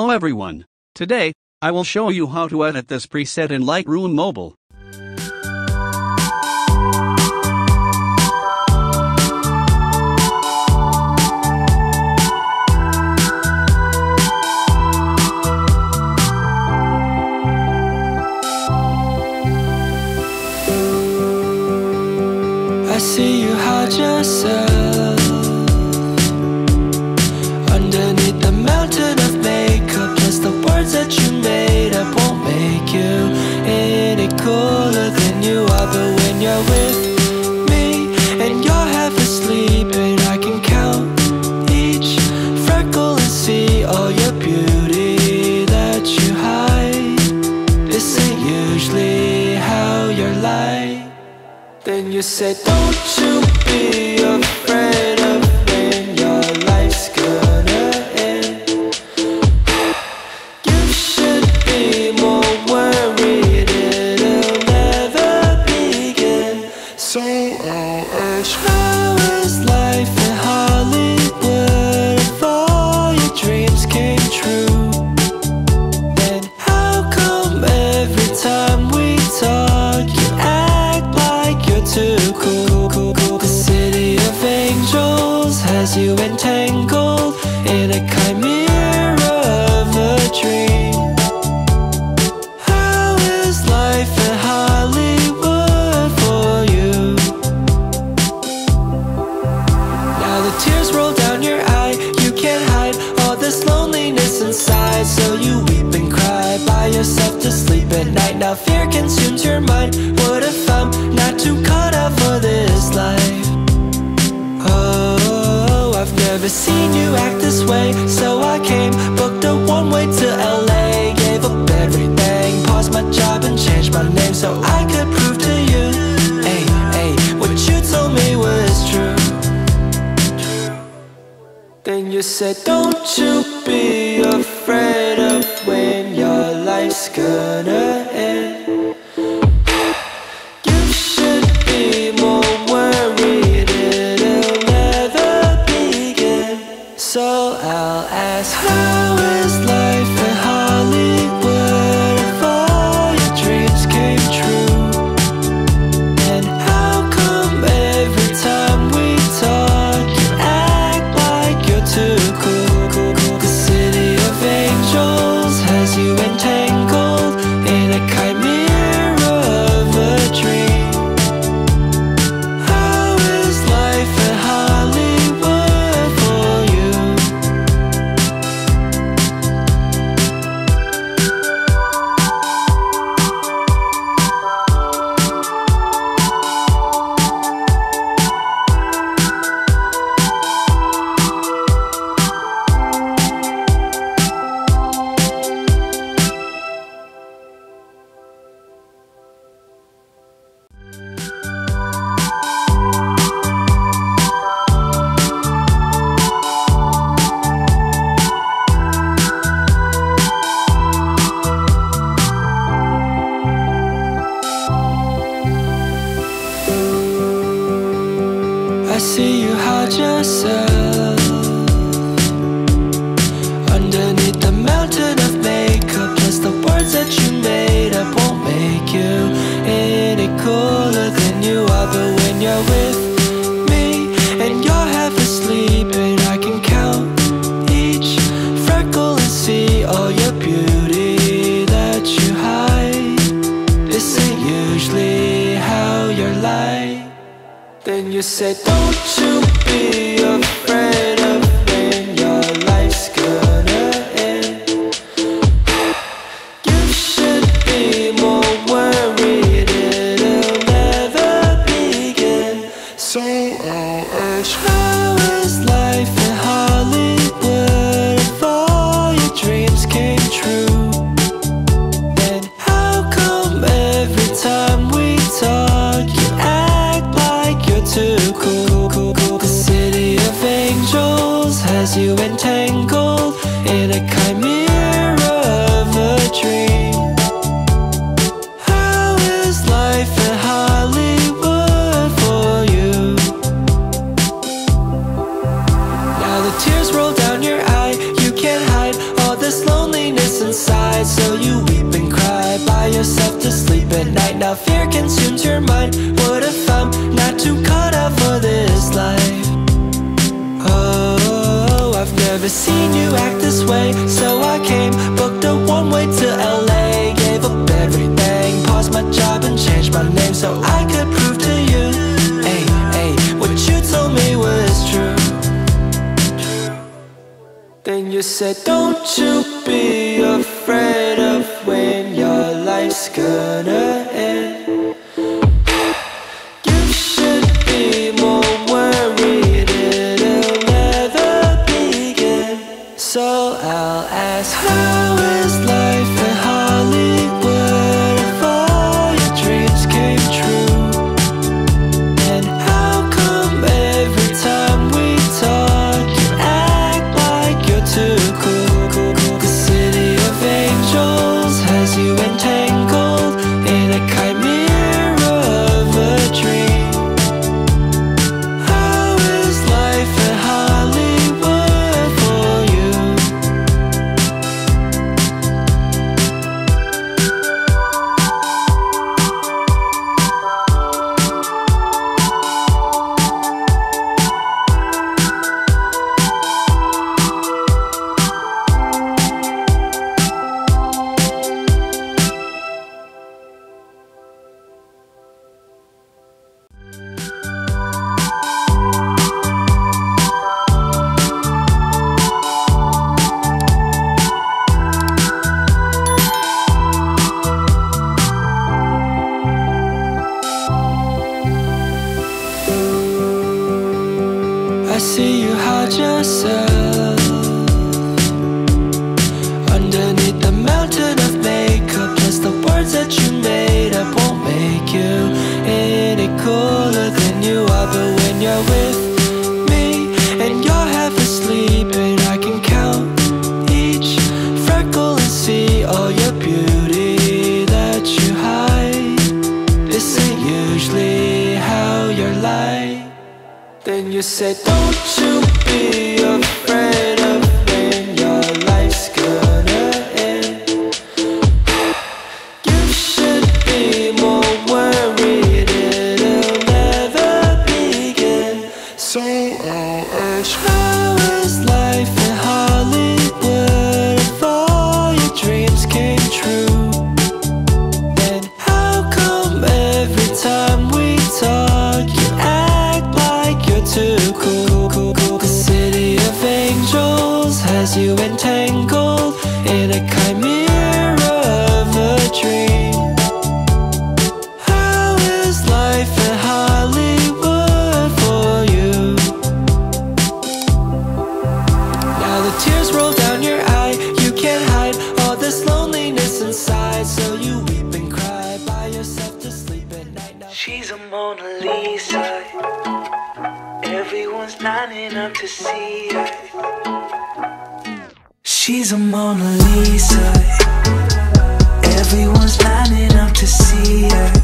Hello everyone. Today, I will show you how to edit this preset in Lightroom Mobile. I see you hide yourself underneath the mountain of makeup. Plus the words that you made up won't make you any cooler than you are. But when you're with me and you're half asleep, and I can count each freckle and see all your beauty that you hide. This ain't usually how you're like. Then you said, don't you be afraid of when your life's gonna end. You should be more worried it'll never begin. So I'll ask, how is life in Hollywood if all your dreams came true? Then how come every time we talk you act like you're too cool? The city of angels has you entangled in a chimera of a dream. How is life in Hollywood for you? Now the tears roll down your eye, you can't hide all this loneliness inside. So you weep and cry by yourself to sleep at night. Now fear consumes your mind. What if I'm not too caught up for this life? Oh, I've never seen you act this way. So I came, booked a one-way to LA, gave up everything, paused my job and changed my name so I could prove to you, hey, hey, what you told me was true. Then you said, don't you be afraid of when your life's gonna end. You should be more worried it'll never begin. So I'll ask, how is life in Hollywood if all your dreams came true? And how come every time we talk you act like you're too cool? The city of angels has you entangled in a chimera of a dream. How is life in Hollywood for you? I see you hide yourself underneath the mountain of makeup. Plus the words that you made up won't make you any cooler than you are. But when you're with me and you're half asleep, and I can count each freckle and see all your beauty that you hide. This ain't usually how you're like. Then you said, don't you be afraid of when your life's gonna end. You should be more worried it'll never begin. So I'll ask, how is life in Hollywood if all your dreams came true? Then how come every time we talk you act like you're too cool? The city of angels tuned your mind. What if I'm not too cut out for this life? Oh, I've never seen you act this way, so I came, booked a one-way to LA, gave up everything, paused my job and changed my name so I could prove to you, hey, hey, what you told me was true. Then you said, don't you be afraid of when your life's gonna end. You should be more worried it'll never begin. So I'll ask, how is life in Hollywood if all your dreams came true? And how come every time we talk you act like you're too cool? The city of angels has you entangled in a chimera of a dream. How is life in Hollywood for you? I see you hide yourself underneath the mountain of makeup. Plus the words that you made up won't make you any cooler than you are. But when you're with me and you're half asleep and I can count each freckle and see all your beauty that you hide, this ain't usually how you're like. Then you said, don't you be afraid of when your life's gonna end. You should be more worried it'll never begin. So I'll ask, how is life in Hollywood if all your dreams came true? Then how come every time we talk you act like you're too cool? The city of angels has you entangled in a chimera of a dream. How is life in Hollywood for you? Now the tears roll down your eye, you can't hide all this loneliness inside, so you weep and cry by yourself to sleep at night. Now she's a Mona Lisa, everyone's lining up to see her. She's a Mona Lisa, everyone's lining up to see her.